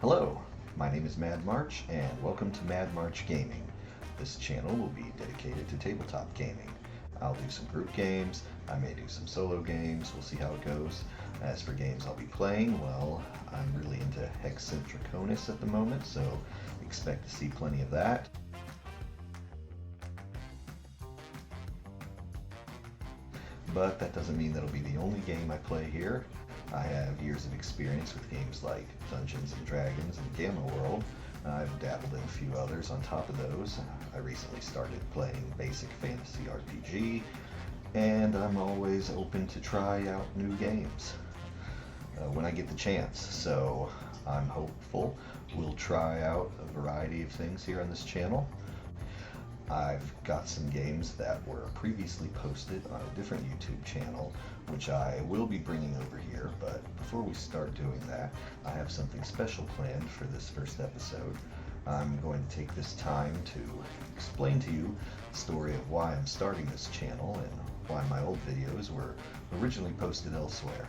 Hello, my name is Mad March, and welcome to Mad March Gaming. This channel will be dedicated to tabletop gaming. I'll do some group games, I may do some solo games, we'll see how it goes. As for games I'll be playing, well, I'm really into Hex and Draconis at the moment, so expect to see plenty of that. But that doesn't mean that'll be the only game I play here. I have years of experience with games like Dungeons & Dragons and Gamma World. I've dabbled in a few others on top of those. I recently started playing basic fantasy RPG, and I'm always open to try out new games when I get the chance. So I'm hopeful we'll try out a variety of things here on this channel. I've got some games that were previously posted on a different YouTube channel, which I will be bringing over here, but before we start doing that, I have something special planned for this first episode. I'm going to take this time to explain to you the story of why I'm starting this channel and why my old videos were originally posted elsewhere.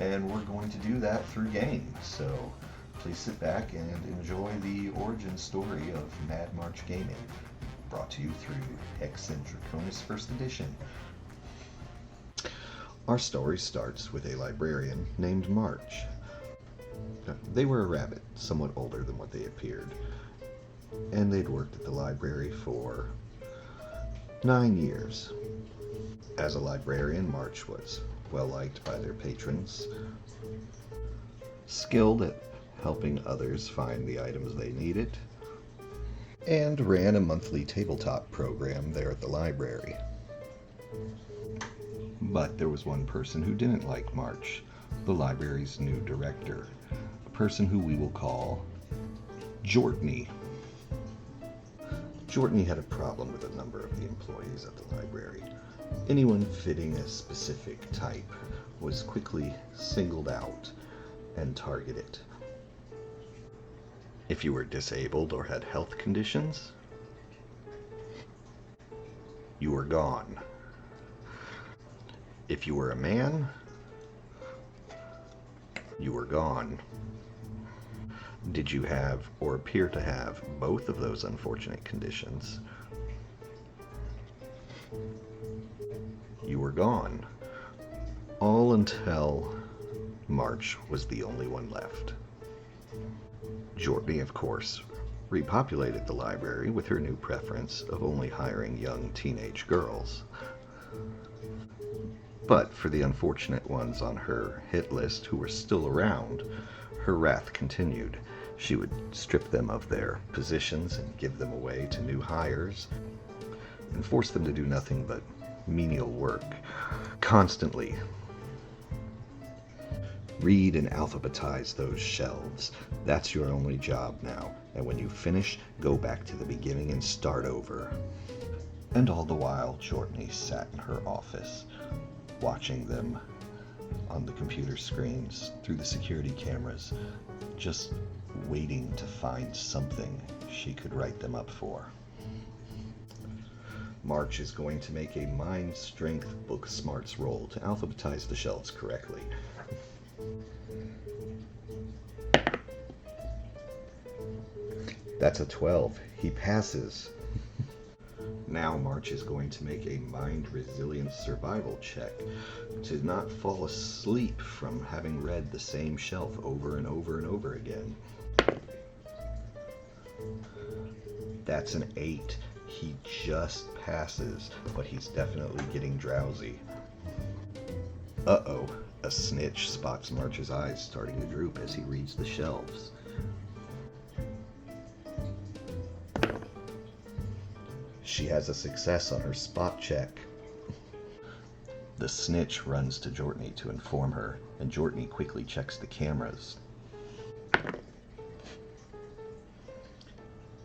And we're going to do that through game, so please sit back and enjoy the origin story of Mad March Gaming, brought to you through Hex and Draconis First Edition. Our story starts with a librarian named March. They were a rabbit, somewhat older than what they appeared, and they'd worked at the library for 9 years. As a librarian, March was well liked by their patrons, skilled at helping others find the items they needed, and ran a monthly tabletop program there at the library. But there was one person who didn't like March, the library's new director, a person who we will call Jortney. Jortney had a problem with a number of the employees at the library. Anyone fitting a specific type was quickly singled out and targeted. If you were disabled or had health conditions, you were gone. If you were a man, you were gone. Did you have or appear to have both of those unfortunate conditions, you were gone. All until March was the only one left. Jortney, of course, repopulated the library with her new preference of only hiring young teenage girls. But for the unfortunate ones on her hit list who were still around, her wrath continued. She would strip them of their positions and give them away to new hires, and force them to do nothing but menial work, constantly. Read and alphabetize those shelves. That's your only job now. And when you finish, go back to the beginning and start over. And all the while, Jortney sat in her office, watching them on the computer screens, through the security cameras, just waiting to find something she could write them up for. March is going to make a mind strength book smarts roll to alphabetize the shelves correctly. That's a 12. He passes. Now March is going to make a mind resilience survival check to not fall asleep from having read the same shelf over and over and over again. That's an 8. He just passes, but he's definitely getting drowsy. Uh-oh. A snitch spots March's eyes starting to droop as he reads the shelves. She has a success on her spot check. The snitch runs to Jortney to inform her, and Jortney quickly checks the cameras.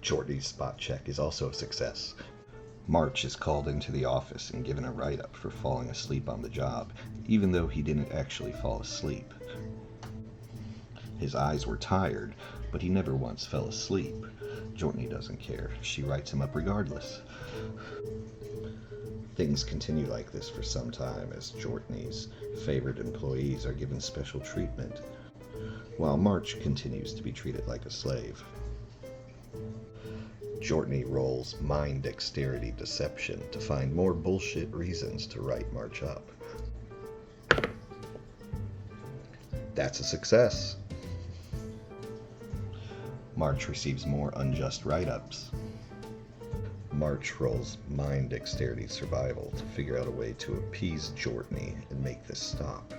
Jortney's spot check is also a success. March is called into the office and given a write-up for falling asleep on the job, even though he didn't actually fall asleep. His eyes were tired, but he never once fell asleep. Jortney doesn't care. She writes him up regardless. Things continue like this for some time as Jortney's favorite employees are given special treatment. while March continues to be treated like a slave. Jortney rolls mind dexterity deception to find more bullshit reasons to write March up. That's a success. March receives more unjust write-ups. March rolls mind dexterity survival to figure out a way to appease Jortney and make this stop.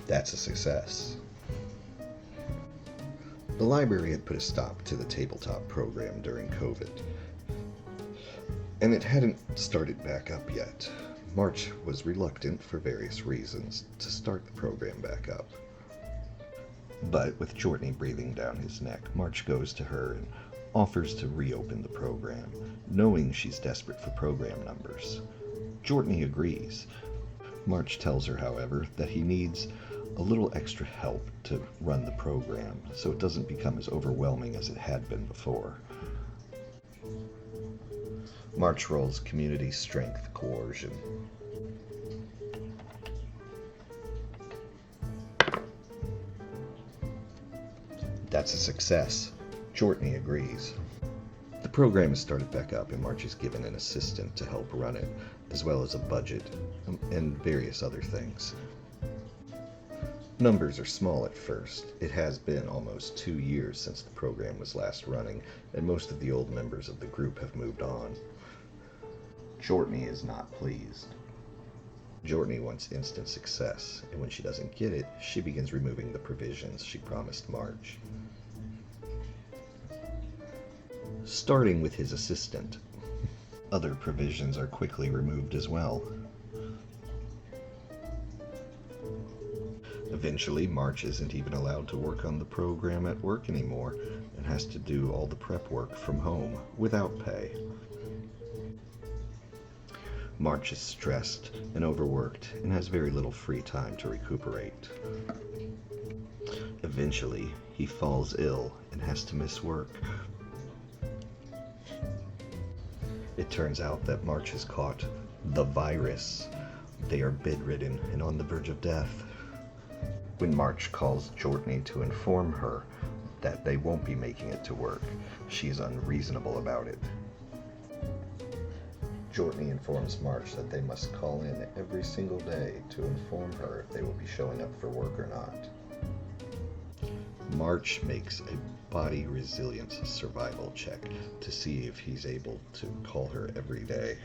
That's a success. The library had put a stop to the tabletop program during COVID, and it hadn't started back up yet. March was reluctant for various reasons to start the program back up. But with Jortney breathing down his neck, March goes to her and offers to reopen the program, knowing she's desperate for program numbers. Jortney agrees. March tells her, however, that he needs a little extra help to run the program so it doesn't become as overwhelming as it had been before. March rolls community strength coercion. That's a success. Jortney agrees. The program is started back up and March is given an assistant to help run it, as well as a budget and various other things. Numbers are small at first. It has been almost 2 years since the program was last running, and most of the old members of the group have moved on. Jortney is not pleased. Jortney wants instant success, and when she doesn't get it, she begins removing the provisions she promised March. Starting with his assistant. Other provisions are quickly removed as well. Eventually, March isn't even allowed to work on the program at work anymore and has to do all the prep work from home without pay. March is stressed and overworked and has very little free time to recuperate. Eventually, he falls ill and has to miss work. It turns out that March has caught the virus. They are bedridden and on the verge of death. When March calls Jortney to inform her that they won't be making it to work, she is unreasonable about it. Jortney informs March that they must call in every single day to inform her if they will be showing up for work or not. March makes a body resilience survival check to see if he's able to call her every day.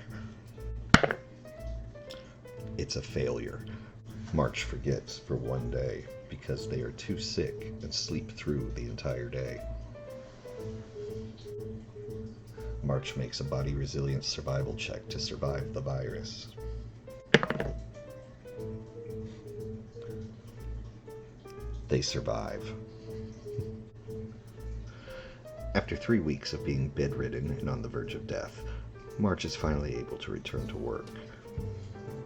It's a failure. March forgets for one day because they are too sick and sleep through the entire day. March makes a body resilience survival check to survive the virus. They survive. After 3 weeks of being bedridden and on the verge of death, March is finally able to return to work,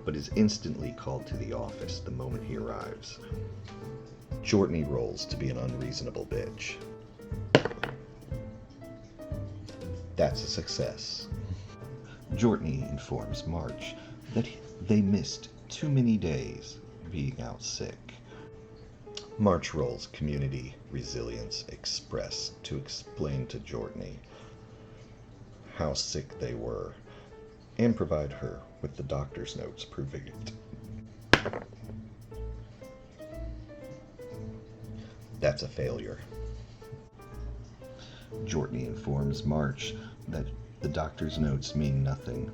but is instantly called to the office the moment he arrives. Jortney rolls to be an unreasonable bitch. That's a success. Jortney informs March that they missed too many days being out sick. March rolls Community Resilience Express to explain to Jortney how sick they were and provide her with the doctor's notes proving it. That's a failure. Jortney informs March that the doctor's notes mean nothing.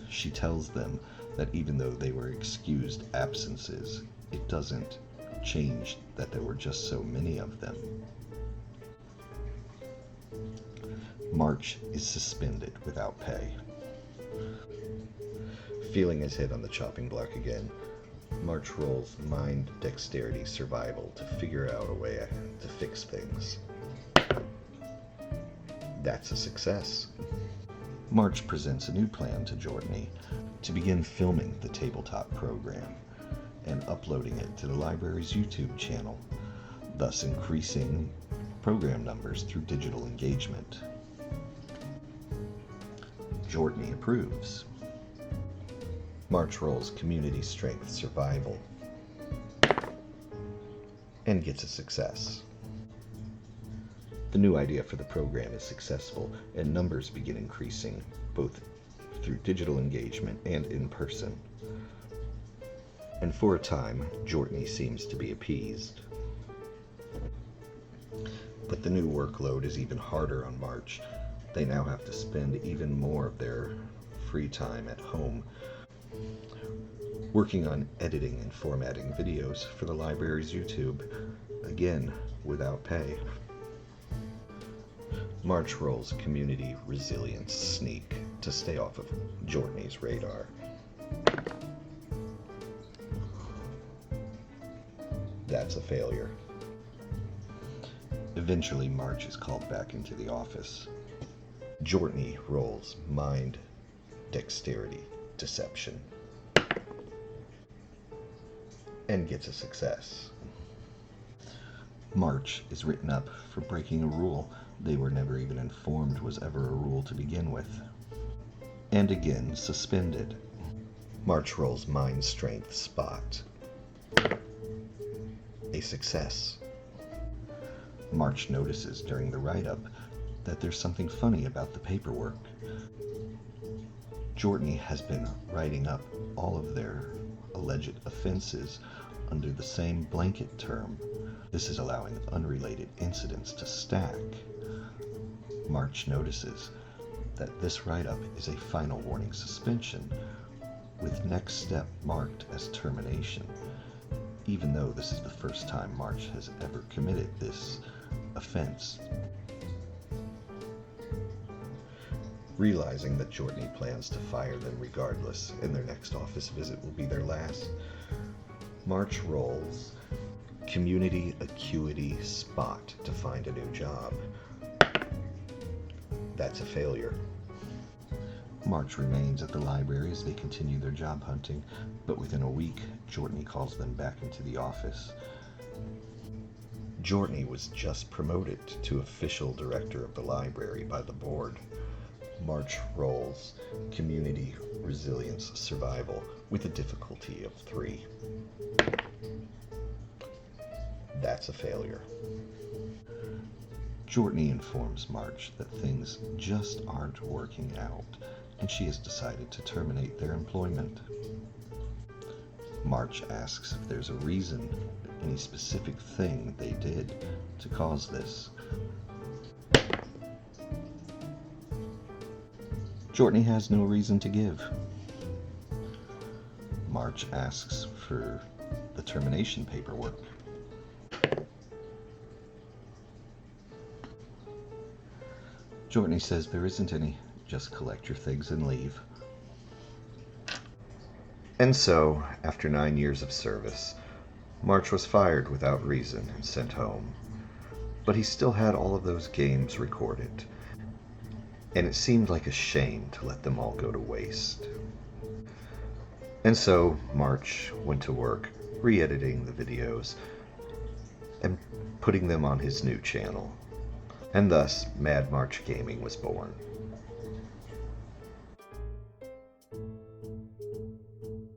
She tells them that even though they were excused absences, it doesn't change that there were just so many of them. March is suspended without pay. Feeling his head on the chopping block again, March rolls mind dexterity survival to figure out a way to fix things. That's a success. March presents a new plan to Jortney to begin filming the tabletop program and uploading it to the library's YouTube channel, thus increasing program numbers through digital engagement. Jortney approves. March rolls community strength survival and gets a success. The new idea for the program is successful, and numbers begin increasing, both through digital engagement and in person. And for a time, Jortney seems to be appeased. But the new workload is even harder on March. They now have to spend even more of their free time at home working on editing and formatting videos for the library's YouTube, again, without pay. March rolls community resilience sneak to stay off of Jortney's radar. That's a failure. Eventually, March is called back into the office. Jortney rolls mind, dexterity, deception, and gets a success. March is written up for breaking a rule they were never even informed was ever a rule to begin with, and again suspended. March rolls mind strength spot. A success. March notices during the write-up that there's something funny about the paperwork. Jortney has been writing up all of their alleged offenses under the same blanket term. This is allowing unrelated incidents to stack. March notices that this write-up is a final warning suspension, with next step marked as termination, even though this is the first time March has ever committed this offense. Realizing that Jortney plans to fire them regardless, and their next office visit will be their last, March rolls community acuity spot to find a new job. That's a failure. March remains at the library as they continue their job hunting, but within a week, Jortney calls them back into the office. Jortney was just promoted to official director of the library by the board. March rolls community resilience survival with a difficulty of 3. That's a failure. Jortney informs March that things just aren't working out, and she has decided to terminate their employment. March asks if there's a reason, any specific thing they did to cause this. Jortney has no reason to give. March asks for the termination paperwork. Jortney says there isn't any, just collect your things and leave. And so, after 9 years of service, March was fired without reason and sent home. But he still had all of those games recorded, and it seemed like a shame to let them all go to waste. And so, March went to work re-editing the videos and putting them on his new channel. And thus, Mad March Gaming was born.